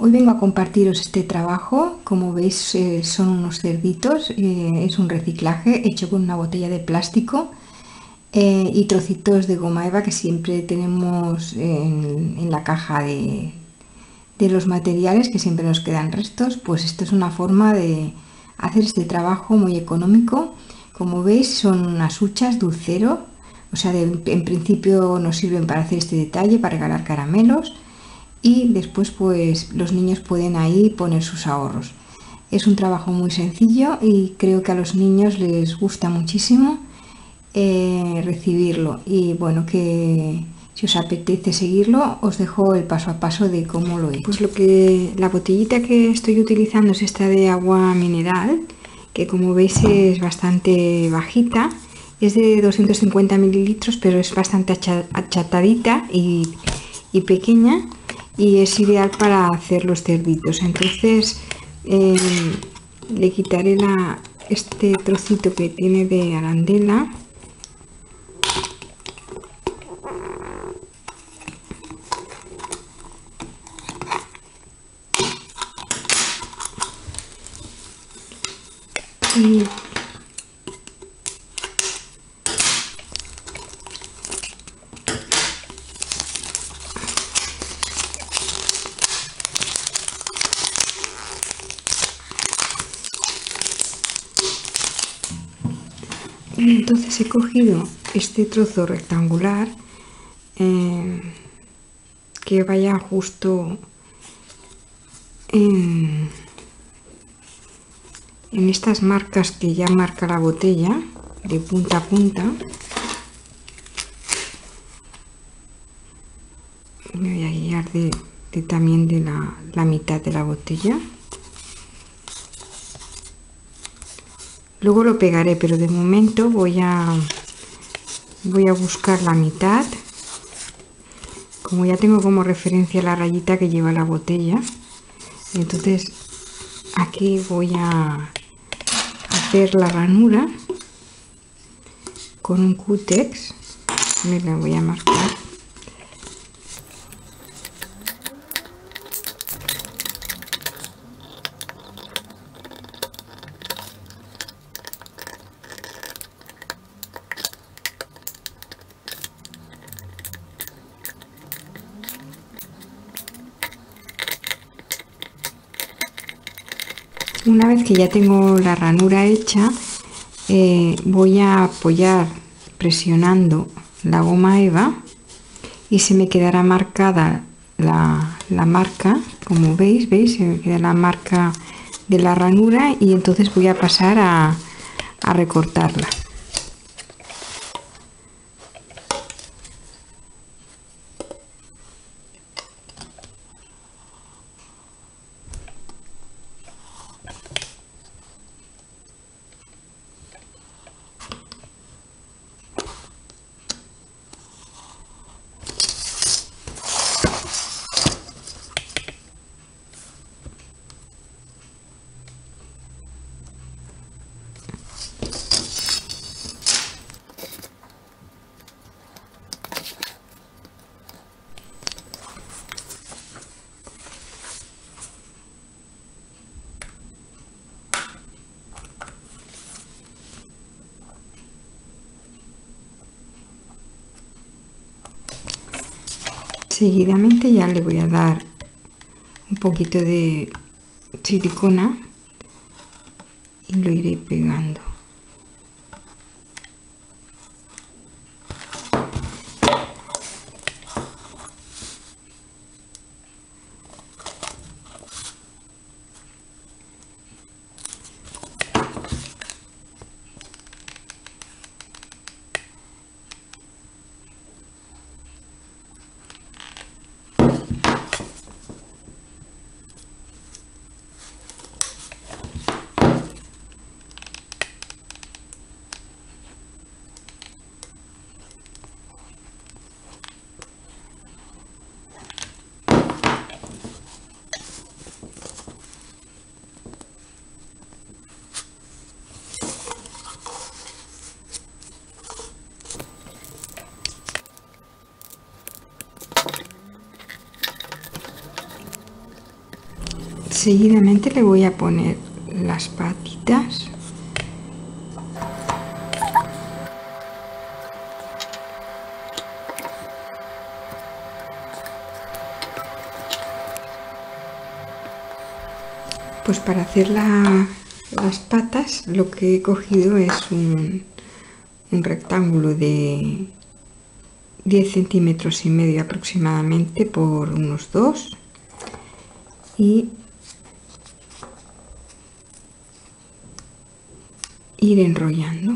Hoy vengo a compartiros este trabajo. Como veis, son unos cerditos, es un reciclaje hecho con una botella de plástico y trocitos de goma eva que siempre tenemos en la caja de los materiales, que siempre nos quedan restos. Pues esto es una forma de hacer este trabajo muy económico. Como veis, son unas huchas dulcero, o sea, en principio nos sirven para hacer este detalle, para regalar caramelos, y después pues los niños pueden ahí poner sus ahorros. Es un trabajo muy sencillo y creo que a los niños les gusta muchísimo recibirlo. Y bueno, que si os apetece seguirlo, os dejo el paso a paso de cómo lo he hecho. Pues la botellita que estoy utilizando es esta de agua mineral, que como veis es bastante bajita. Es de 250 mililitros, pero es bastante achatadita y pequeña, y es ideal para hacer los cerditos. Entonces le quitaré este trocito que tiene de arandela. Y entonces he cogido este trozo rectangular que vaya justo en estas marcas que ya marca la botella, de punta a punta. Me voy a guiar también de la mitad de la botella. Luego lo pegaré, pero de momento voy a buscar la mitad. Como ya tengo como referencia la rayita que lleva la botella, entonces aquí voy a hacer la ranura con un cútex. Me la voy a marcar. Una vez que ya tengo la ranura hecha, voy a apoyar presionando la goma eva y se me quedará marcada la marca. Como veis, se me queda la marca de la ranura, y entonces voy a pasar a recortarla. Seguidamente ya le voy a dar un poquito de silicona y lo iré pegando. Seguidamente le voy a poner las patitas. Pues para hacer las patas lo que he cogido es un rectángulo de 10 centímetros y medio aproximadamente por unos 2 y ir enrollando.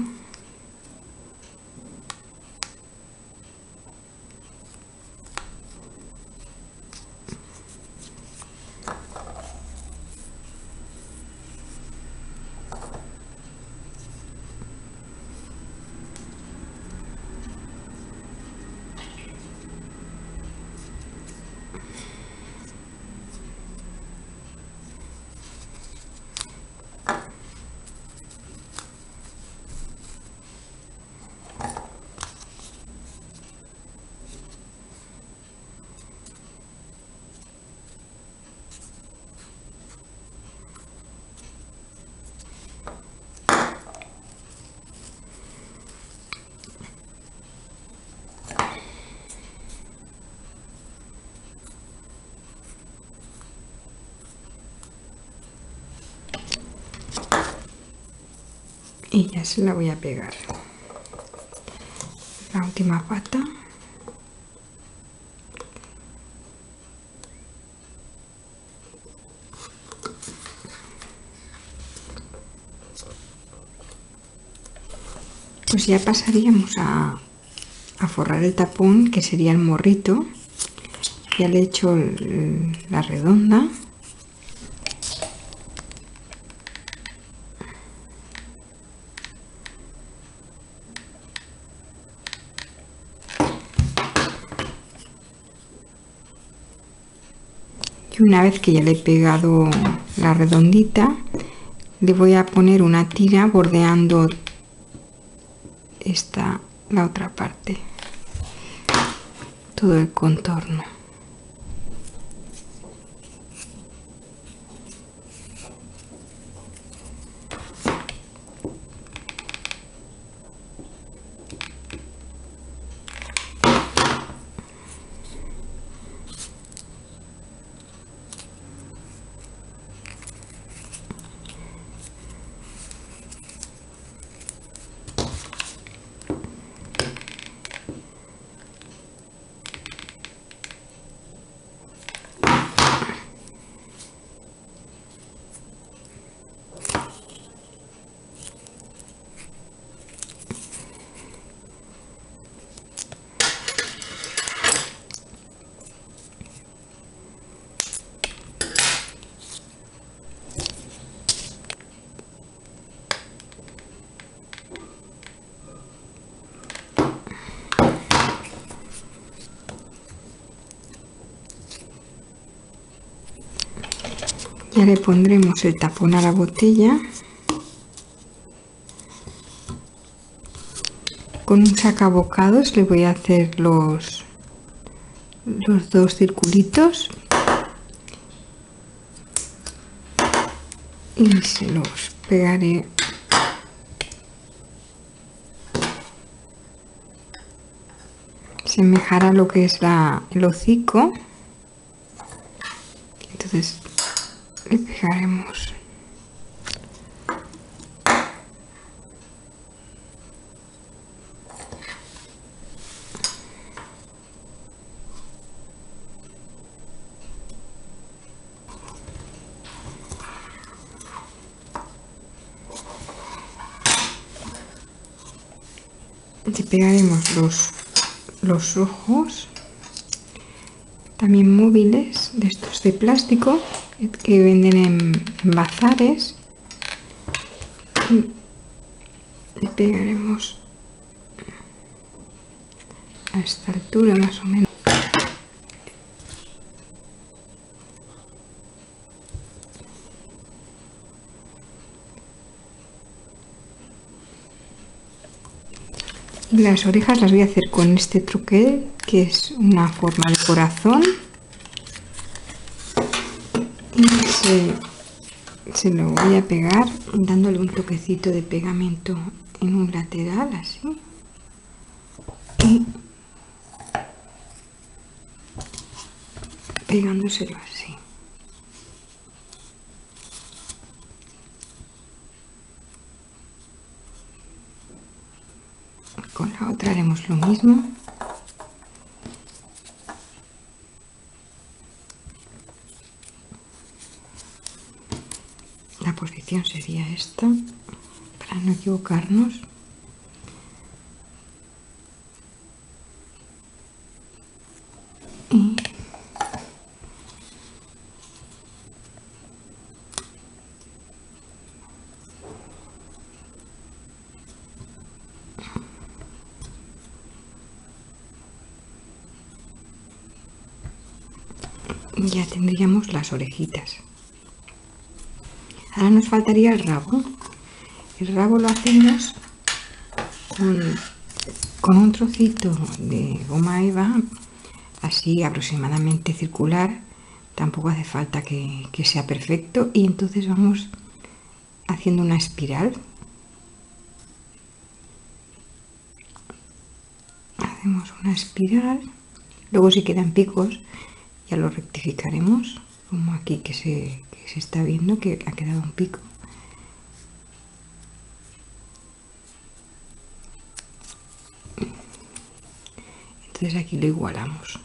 Y ya se la voy a pegar. La última pata. Pues ya pasaríamos a forrar el tapón, que sería el morrito. Ya le he hecho la redonda. Y una vez que ya le he pegado la redondita, le voy a poner una tira bordeando la otra parte, todo el contorno. Ya le pondremos el tapón a la botella con un sacabocados. Le voy a hacer los dos circulitos y se los pegaré semejará lo que es el hocico. Entonces le pegaremos le pegaremos los ojos también móviles, de estos de plástico que venden en bazares. Le pegaremos a esta altura más o menos. Y las orejas las voy a hacer con este troquel, que es una forma de corazón. y se lo voy a pegar dándole un toquecito de pegamento en un lateral, así, y pegándoselo así. Con la otra haremos lo mismo. La posición sería esta, para no equivocarnos. Y ya tendríamos las orejitas. Ahora nos faltaría el rabo. El rabo lo hacemos con un trocito de goma eva, así aproximadamente circular. Tampoco hace falta que sea perfecto, y entonces vamos haciendo una espiral. Hacemos una espiral, luego si quedan picos ya lo rectificaremos, como aquí que se está viendo que ha quedado un pico. Entonces aquí lo igualamos.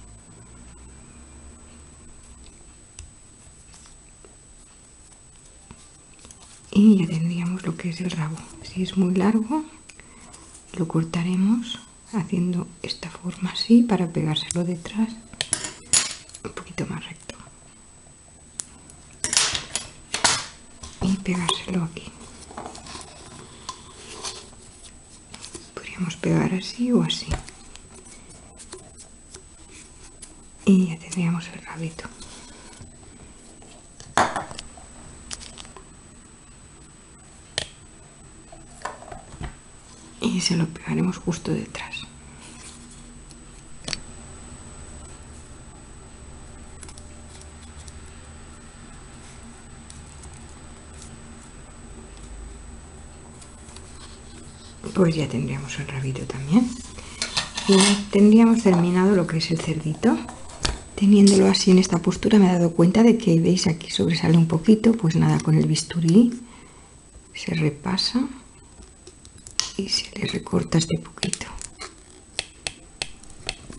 Y ya tendríamos lo que es el rabo. Si es muy largo, lo cortaremos haciendo esta forma así para pegárselo detrás un poquito más recto y pegárselo aquí. Podríamos pegar así o así, y ya tendríamos el rabito. Y se lo pegaremos justo detrás. Pues ya tendríamos el rabito también. Y ya tendríamos terminado lo que es el cerdito. Teniéndolo así en esta postura me he dado cuenta de que, veis, aquí sobresale un poquito. Pues nada, con el bisturí se repasa y se le recorta este poquito.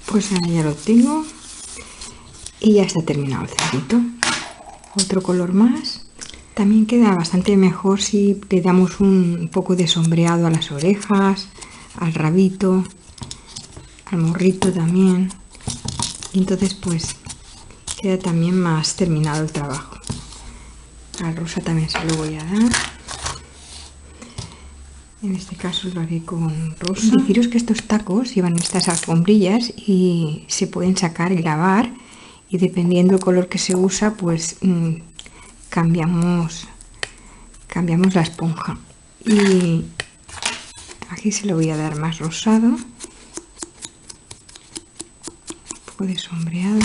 Pues ahora ya lo tengo y ya está terminado el cerdito. Otro color más. También queda bastante mejor si le damos un poco de sombreado a las orejas, al rabito, al morrito también. Y entonces pues queda también más terminado el trabajo. Al rosa también se lo voy a dar. En este caso lo haré con rosa. Deciros que estos tacos llevan estas alfombrillas y se pueden sacar y lavar, y dependiendo del color que se usa pues cambiamos la esponja. Y aquí se lo voy a dar más rosado, un poco de sombreado.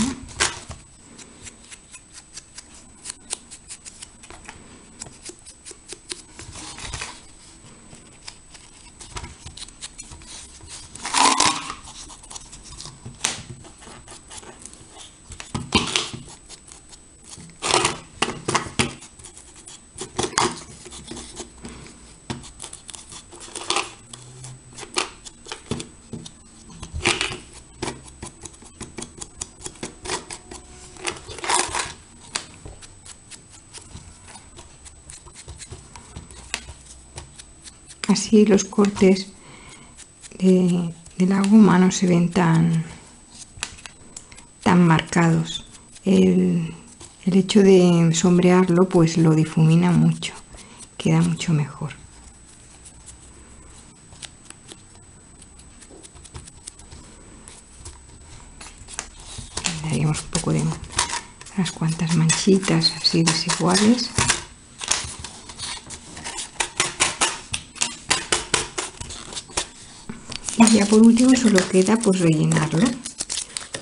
Así los cortes de la goma no se ven tan marcados. El hecho de sombrearlo pues lo difumina mucho, queda mucho mejor. Le daríamos un poco de unas cuantas manchitas así desiguales. Y ya por último solo queda pues rellenarlo.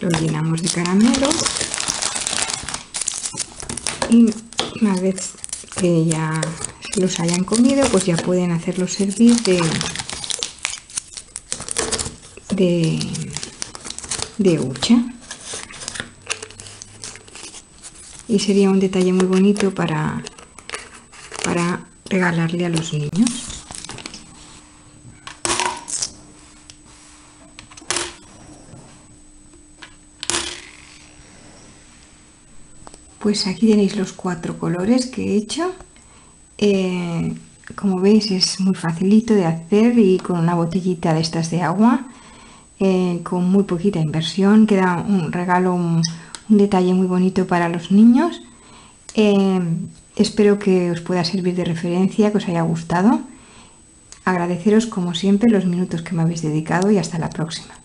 Lo llenamos de caramelo y Una vez que ya se los hayan comido, pues ya pueden hacerlos servir de hucha. Y sería un detalle muy bonito para regalarle a los niños. Pues aquí tenéis los 4 colores que he hecho. Como veis es muy facilito de hacer y con una botellita de estas de agua, con muy poquita inversión, queda un regalo, un detalle muy bonito para los niños. Espero que os pueda servir de referencia, que os haya gustado. Agradeceros como siempre los minutos que me habéis dedicado y hasta la próxima.